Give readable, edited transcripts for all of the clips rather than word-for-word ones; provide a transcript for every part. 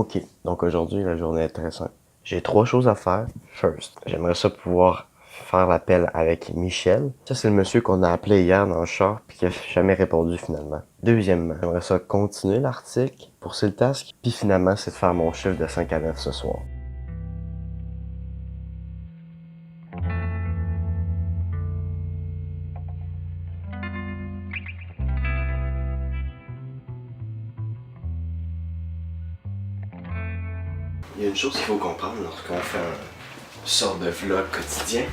Ok, donc aujourd'hui la journée est très simple. J'ai trois choses à faire. First, j'aimerais ça pouvoir faire l'appel avec Michel. Ça c'est le monsieur qu'on a appelé hier dans le char puis qui a jamais répondu finalement. Deuxièmement, j'aimerais ça continuer l'article pour le task. Puis finalement, c'est de faire mon chiffre de 5 à 9 ce soir. Il y a une chose qu'il faut comprendre lorsqu'on fait une sorte de vlog quotidien,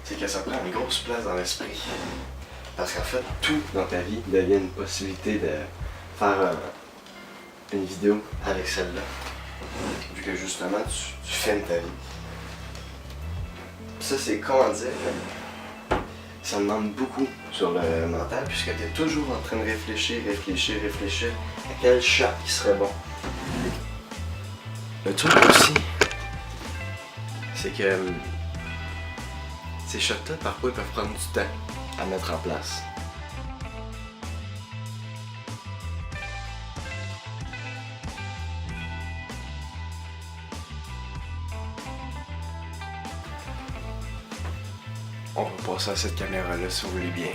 c'est que ça prend une grosse place dans l'esprit. Parce qu'en fait, tout dans ta vie devient une possibilité de faire une vidéo avec celle-là. Vu que justement, tu filmes ta vie. Ça, c'est con à dire. Ça demande beaucoup sur le mental, puisque tu es toujours en train de réfléchir à quel chat qui serait bon. Le truc aussi, c'est que ces shots-là, parfois, ils peuvent prendre du temps à mettre en place. On va passer à cette caméra-là si vous voulez bien.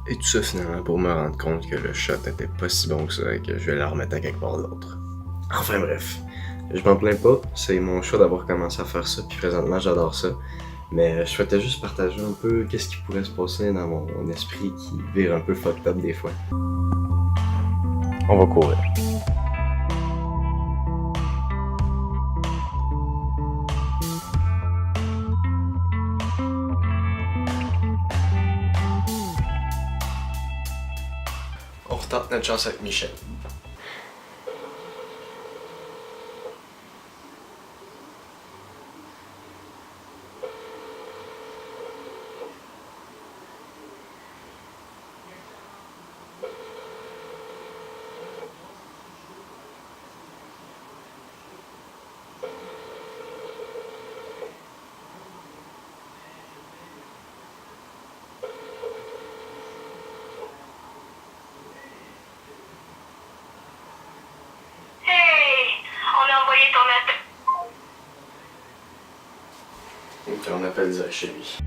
Et tout ça finalement pour me rendre compte que le shot était pas si bon que ça et que je vais la remettre à quelque part d'autre. Enfin bref, je m'en plains pas, c'est mon choix d'avoir commencé à faire ça puis présentement j'adore ça. Mais je souhaitais juste partager un peu qu'est-ce qui pourrait se passer dans mon esprit qui vire un peu fucked up des fois. On va courir. On retente notre chance avec Michel. Donc on appelle direct chez lui.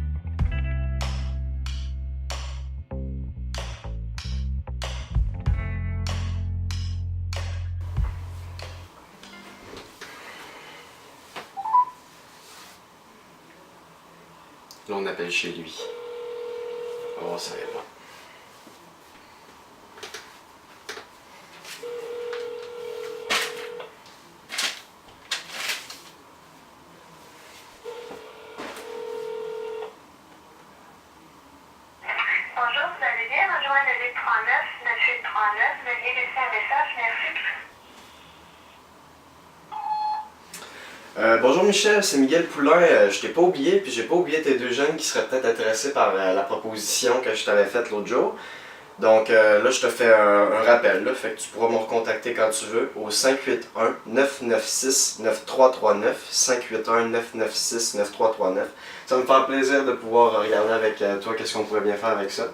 Là on appelle chez lui. On va voir si ça répond. Bonjour, vous allez bien rejoindre le 839 9839. Veuillez laisser un message, merci. Bonjour Michel, c'est Miguel Poulain. Je t'ai pas oublié, puis j'ai pas oublié tes deux jeunes qui seraient peut-être intéressés par la proposition que je t'avais faite l'autre jour. Donc là, je te fais un rappel, là, fait que tu pourras me recontacter quand tu veux au 581-996-9339, 581-996-9339. Ça va me faire plaisir de pouvoir regarder avec toi qu'est-ce qu'on pourrait bien faire avec ça.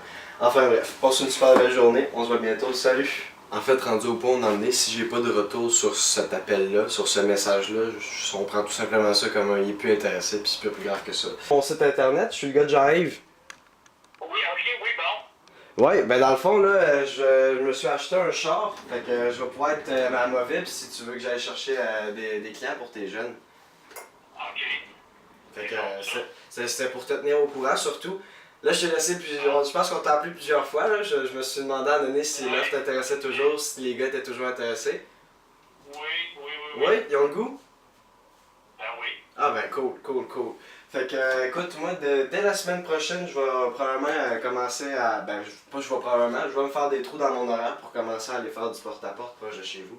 Enfin bref, passe une super belle journée, on se voit bientôt, salut! En fait, rendu au point d'en est, si j'ai pas de retour sur cet appel-là, sur ce message-là, on prend tout simplement ça comme il est plus intéressé, puis c'est pas plus grave que ça. Mon site internet, je suis le gars de J'arrive. Oui, ok, oui, bon. Ouais, ben dans le fond, là, je me suis acheté un char, fait que je vais pouvoir être à Mobile si tu veux que j'aille chercher des clients pour tes jeunes. Ok. Fait que c'était pour te tenir au courant surtout. Là, je t'ai laissé je pense qu'on t'a appelé plusieurs fois, là. Je me suis demandé à donner si l'offre t'intéressait toujours, si les gars étaient toujours intéressés. Oui, ils ont le goût? Ben oui. Ah ben cool. Fait que écoute, moi dès la semaine prochaine, je vais probablement commencer à. Ben je vais probablement, je vais me faire des trous dans mon horaire pour commencer à aller faire du porte-à-porte proche de chez vous.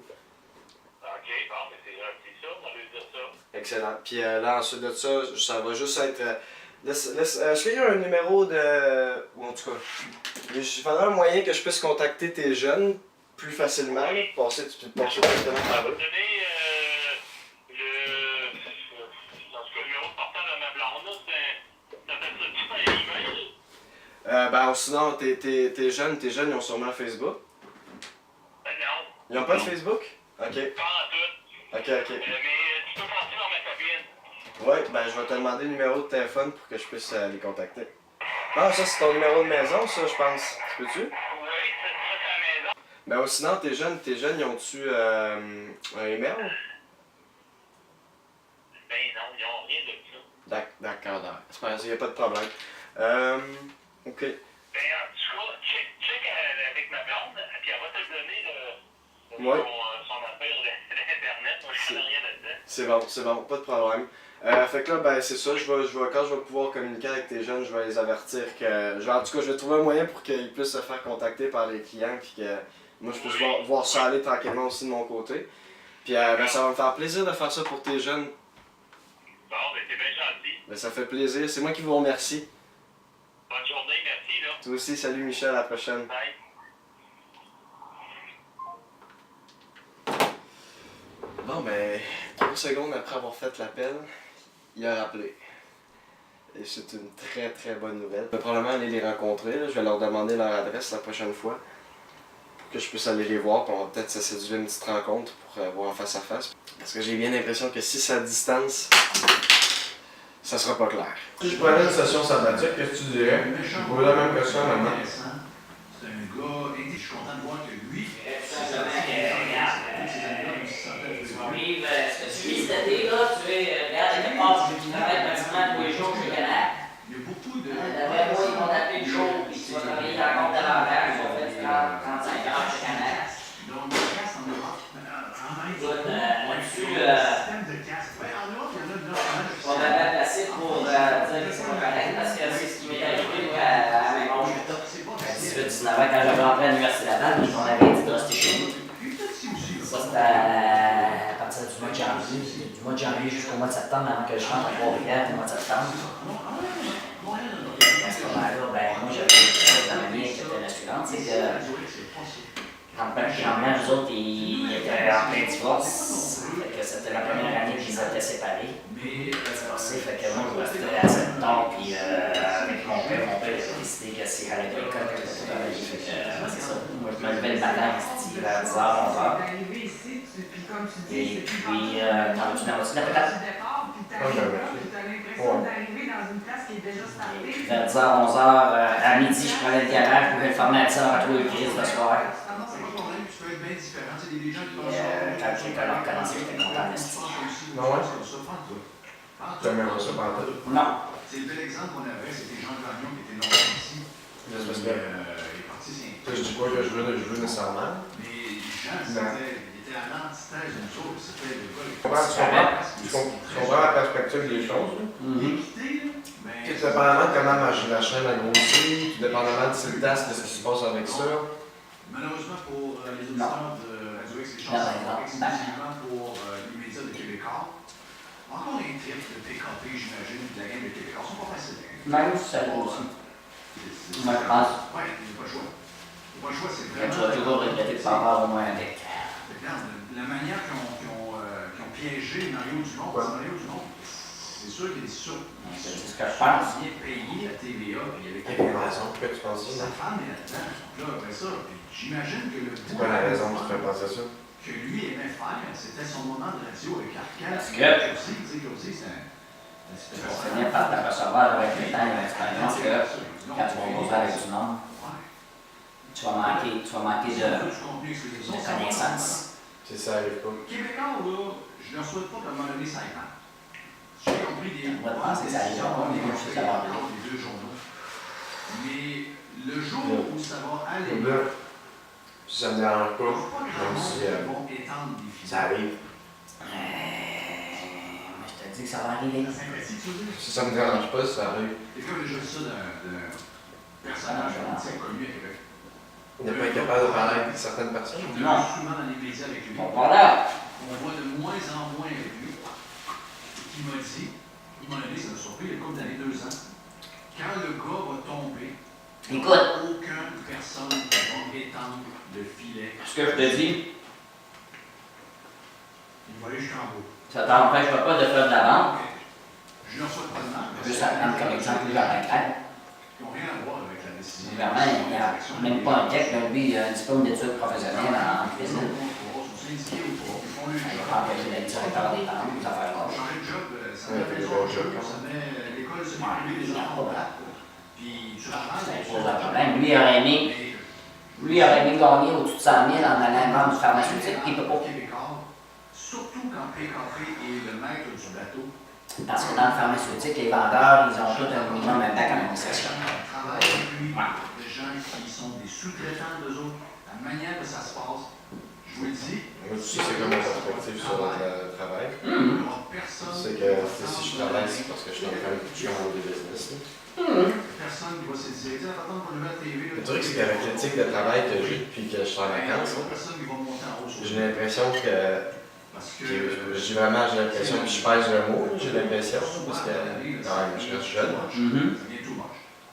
Ok, bon, mais c'est ça, on va lui dire ça. Excellent. Puis là ensuite de ça, ça va juste être. Est-ce qu'il y a un numéro de. Ou en tout cas, il faudrait un moyen que je puisse contacter tes jeunes plus facilement, là, passer directement Ça par va eux. te donner Ben, sinon, tes jeunes, ils ont sûrement Facebook. Non, Ils ont pas de Facebook? Ok, pas en tout. ok. Mais tu peux passer dans ma cabine. Ouais, ben je vais te demander le numéro de téléphone pour que je puisse les contacter. Ah, ça c'est ton numéro de maison, ça, je pense. Tu peux-tu? Oui, ça c'est à la maison. Ben, sinon, tes jeunes, ils ont-tu un email? Ben non, ils n'ont rien de ça. D'accord, c'est pas grave, y a pas de problème. Ok. Ben en tout cas, check avec ma blonde, puis elle va te donner Ouais. son affaire d'Internet. Moi, je connais rien là-dedans. C'est bon, pas de problème. Fait que là, ben c'est ça, quand je vais pouvoir communiquer avec tes jeunes, je vais les avertir que. En tout cas, je vais trouver un moyen pour qu'ils puissent se faire contacter par les clients, puis que moi je puisse voir ça aller tranquillement aussi de mon côté. Puis ben, ça va me faire plaisir de faire ça pour tes jeunes. Bon, ben t'es bien gentil. Ben, ça fait plaisir, c'est moi qui vous remercie. Bonne journée, merci là. Toi aussi, salut Michel, à la prochaine. Bye. Bon, ben, 3 secondes après avoir fait l'appel, il a rappelé. Et c'est une très très bonne nouvelle. Je vais probablement aller les rencontrer, là. Je vais leur demander leur adresse la prochaine fois. Pour que je puisse aller les voir, puis on va peut-être se séduire une petite rencontre pour voir en face à face. Parce que j'ai bien l'impression que si c'est à distance, ça sera pas clair. Si je prenais une session sabbatique, qu'est-ce que tu dirais? Je vous pose la même question maintenant. C'est un gars, et je suis content de voir que lui, Oui, celui cet été, là, tu regarde, quelque part, tu travailles pratiquement tous les jours chez Canal. il y a beaucoup de. D'après moi, ils vont t'appeler le jour, puis tu vas travailler dans le compte d'avantage, ils vont faire du 30, 35 heures chez Canal. Donc, le casse en Europe, Écoute, là-dessus, système de casse. Ouais, en Europe, il y en a de je vais m'avoir placé pour dire que c'est pas correct, parce que c'est ce qui m'est arrivé moi, à la même âge que toi. À 18-19 ans, quand j'avais rentré à l'université Laval, on avait dit de rester chez nous. Ça, c'était à partir du mois de janvier, jusqu'au mois de septembre, avant que je rentre à Trois-Rivières, au mois de septembre. À ce moment-là, ben, moi, j'avais une chose dans ma vie qui était la suivante, c'est que quand eux autres, ils étaient en plein divorce. Fait que c'était la première année qu'ils étaient séparés. Divorcés, fait que moi, je restais à cette tard, puis avec mon père avait décidé que s'il allait à l'école, que je devais travailler. Fait que c'est ça. Moi, je me levais le matin, vers 10h, 11h. Et puis, quand tu m'as reçu la patate. Vers 10h, 11h, à midi, je prenais le garage, je pouvais le fermer à 10h à tous les crises le soir. Quand l'école a recommencé, j'étais content de ce Non, ouais? Tu aimerais ça par tout? Non. C'est le bel exemple qu'on avait, c'était Jean Gagnon qui était longtemps ici. Il est parti, je dis pas que je veux nécessairement. Mais Jean, il était à l'antithèse d'une chose, c'était le gars. Tu comprends la perspective des choses? Tout dépendamment de comment la chaîne a grossi, tout dépendamment de ce test, de ce qui se passe avec ça. Malheureusement pour les auditeurs de Radio X, les chansons exclusivement pour les médias de Québécois. Encore un trip de PKP, j'imagine, de la game de Québécois. Ils sont pas faciles. Même si ça vaut aussi. Moi, je pense. Ouais, il n'y a pas le choix. Il n'y a pas le choix, c'est Tu vraiment. vas toujours regretter de ne pas avoir au moins un deck. Regarde, la manière qu'ils ont piégé Mario Dumont, parce que Mario Dumont, c'est sûr qu'il est sûr. C'est ce que je pense. Il est payé à TVA, puis il y avait Quelle raison? Pourquoi tu penses ça? sa femme est là-dedans. Là, après ça, puis j'imagine que le. C'est quoi la raison qui te fait penser ça? Que lui aimait faire, c'était son moment de radio avec Arcade. Parce que- Josie, c'est un. Tu vas finir par t'apercevoir avec le temps et l'expérience que quand tu vas causer avec du monde, tu vas manquer de connaissances. Si ça arrive pas. Québécois, là, je ne leur souhaite pas qu'à un moment donné, ça aille mal. J'ai compris des. On va penser que ça arrivera pas, mais moi, je sais que ça va arriver. Les deux journaux. Mais le jour où ça va aller. Là, si ça me dérange pas, Pas même si vont étendre des filets. ça arrive. Moi, je te dis que ça va arriver. La sympathie, tu veux dire? Si ça me dérange pas, ça arrive. Et comme déjà vu ça d'un personnage politique connu à Québec. Il n'est pas incapable de parler avec certaines personnes. On est souvent dans les médias avec lui. Bon, voilà. On voit de moins en moins avec lui. Qui m'a dit, il m'a donné, ça m'a surpris, il y a comme d'années, 2 ans, quand le gars va tomber, Écoute, aucune personne ne va étendre le filet. ce que je te dis, Il va aller jusqu'en haut. ça t'empêchera pas de faire de la vente. Je n'en souhaite pas de mal. Juste à prendre comme exemple les gens à Ils n'ont rien à voir avec la Vraiment, il n'y a même pas un tech, là, lui, il a un diplôme d'études professionnelles en cuisine. Il va empêcher d'être directeur des ventes, des affaires là. Ouais, fait des bons jobs quand même. Ouais, il n'y a pas. C'est un gros problème. Lui, il aurait aimé gagner au-dessus de 100 000 en allant vendre du pharmaceutique, puis il peut pas. Surtout quand PKP est le maître du bateau. Parce que dans le pharmaceutique, les vendeurs, ils ont tout un minimum un bac en administration. Travaille avec lui, des gens qui sont des sous-traitants d'eux autres, la manière que ça se passe, je vous le dis. Moi, tu sais, c'est comme ma perspective sur le travail. C'est que si je travaille, c'est parce que je suis en train de toucher un des business. Personne qui va se dire, attends, on va nous mettre la TV. Le truc, c'est qu'avec l'éthique de travail que j'ai depuis que je suis en vacances, j'ai l'impression que. J'ai l'impression que je pèse le mot, j'ai l'impression, parce que quand même, je reste jeune.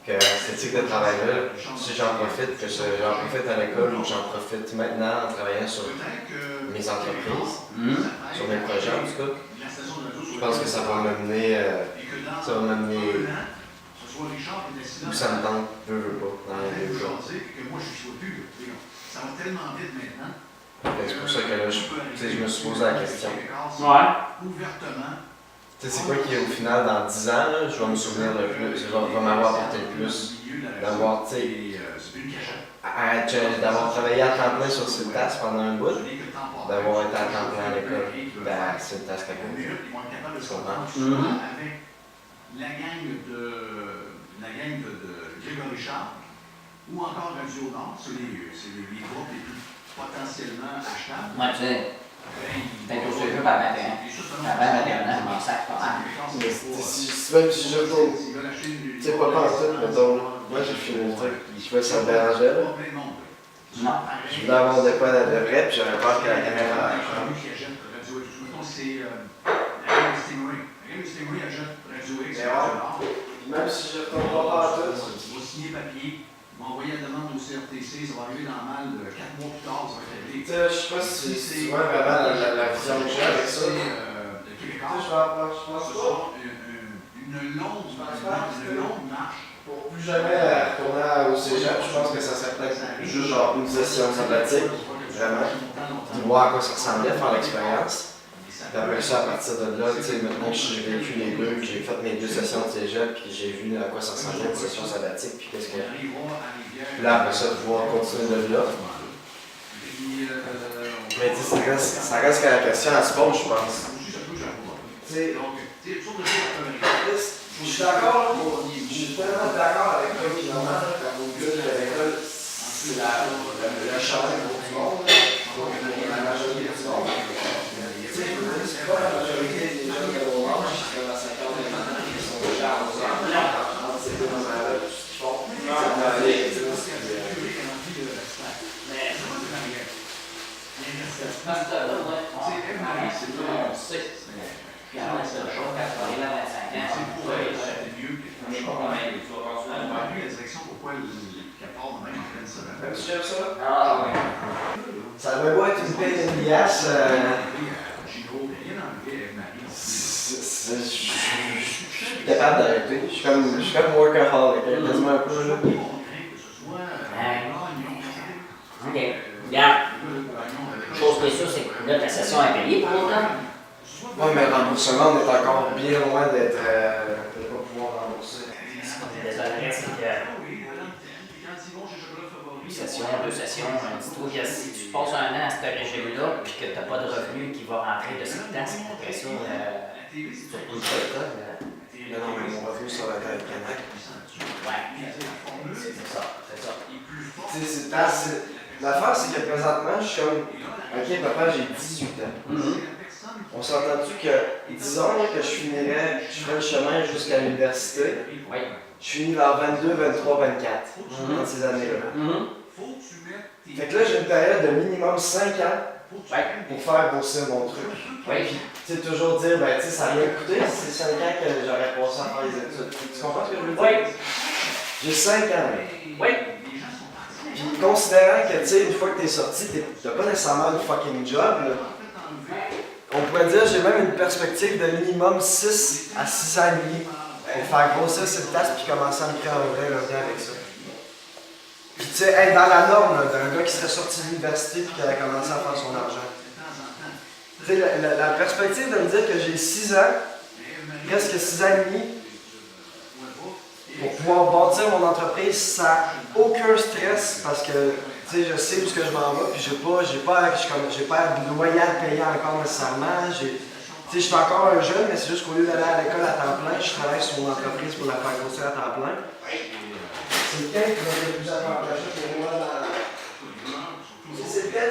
Que cette éthique de travail-là, si j'en profite, que j'en profite à l'école ou que j'en profite maintenant en travaillant sur mes entreprises, sur mes projets en tout cas, je pense que ça va m'amener où ça me tente, veux pas, dans les deux cas. Ça va tellement vite maintenant. C'est pour ça que là, je me suis posé la question. Ouais. Ouvertement. Tu sais, c'est quoi qui est au final, dans 10 ans, là, je vais me souvenir le plus, va m'avoir apporté le plus, d'avoir, tu sais, d'avoir travaillé à temps plein sur Siltas pendant un bout, d'avoir été à temps plein à l'école, à Siltas à côté. Tu comprends? Avec la gang de Grégory Charles, ou encore Radio Nord, c'est les groupes les plus potentiellement achetables. Moi, tu sais, peut-être au jeu par 21. Avant 21 ans, je m'en sac pas mal. Même si je tourne, tu sais, pas tout, mettons, moi j'ai fini le truc, je vois ça me dérangeait, là. Non. Je voulais avoir de quoi de vrai, puis j'avais peur que la caméra même si je retourne pas tout. Tu vas signer papier, m'envoyer la demande au CRTC, ça va arriver dans le mal de 4 mois plus tard, ça va être réglé. Tu sais, je sais pas si tu vois vraiment la vision que j'ai avec ça. De Québécois, Je pense ce pas. sera une longue marche. Pour plus jamais retourner au cégep, je pense que ça serait peut-être juste genre une session sabbatique, vraiment. De voir à quoi ça ressemblait, faire l'expérience. Puis après ça, à partir de là, tu sais, maintenant que j'ai vécu les deux, que j'ai fait mes 2 sessions de cégep, puis j'ai vu à quoi ça ressemblait une session sabbatique, puis qu'est-ce que. Puis là, après ça, de pouvoir continuer de là. Mais tu sais, ça reste que la question à se pose, je pense. Tu sais, je suis d'accord, je suis tellement d'accord avec toi, finalement, quand vous dites que l'école, c'est le chemin pour tout le monde, pour la majorité du monde. Tu sais, c'est pas la majorité des gens de mon âge qui sont à 50 ans, qui sont déjà à 11 ans, entre ces deux moments-là, tout ce qu'ils font. Ça peut aller, tu sais. Puis après, c'est le jour, quand tu vas arriver à 25 ans, C'est pour elle, c'était mieux que on est pas convaincu, tu vas continuer à le faire. la direction pourquoi qu'elle part de même en pleine semaine. Même si j'aime ça. Ah oui. Ça doit pas être une paix de liasse. Gino, rien enlevé avec Marie. Je suis capable d'arrêter. Je suis comme workaholic, quasiment un peu là. OK. Regarde. Chose qui est sûre, c'est que là, ta session est payée pour autant. Ouais, mais le remboursement, on est encore bien loin d'être. de ne pas pouvoir rembourser. Désolé, c'est que. Une session, 2 sessions, dis-toi que si tu passes un an à ce régime-là, puis que tu n'as pas de revenu qui va rentrer de cette taxe, après ça, tu retournes pas l'école. Non, mais mon revenu, ça va être avec Canac. Ouais, c'est ça, c'est ça. Tu sais, l'affaire, c'est que présentement, je suis comme. Ok, papa, j'ai 18 ans. On s'entend-tu que, disons que je finirais, je ferais le chemin jusqu'à l'université, Oui. je finis vers 22, 23, 24, dans ces années-là. Fait que là, j'ai une période de minimum 5 ans pour faire bosser mon truc. Oui. Puis, tu sais, toujours dire, ben, tu sais, ça a rien coûté, c'est 5 ans que j'aurais passé à faire les études. Tu comprends ce que je veux dire? Oui. J'ai 5 ans, là. Oui. Puis, considérant que, tu sais, une fois que t'es sorti, t'as pas nécessairement une fucking job, là. On pourrait dire j'ai même une perspective de minimum 6 à 6 ans et demi pour faire grossir cette tasse puis commencer à me créer un vrai revenu avec ça. Puis tu sais, être dans la norme là, d'un gars qui serait sorti de l'université puis qui avait commencé à faire son argent. Tu sais, la perspective de me dire que j'ai 6 ans, presque 6 ans et demi, pour pouvoir bâtir mon entreprise sans aucun stress parce que tu sais, je sais où je m'en vais, puis j'ai pas de loyer à payer encore nécessairement. Je suis encore un jeune, mais c'est juste qu'au lieu d'aller à l'école à temps plein, je travaille sur mon entreprise pour la faire grossir à temps plein. C'est lequel qui va être le plus avantageux pour moi dans... C'est lequel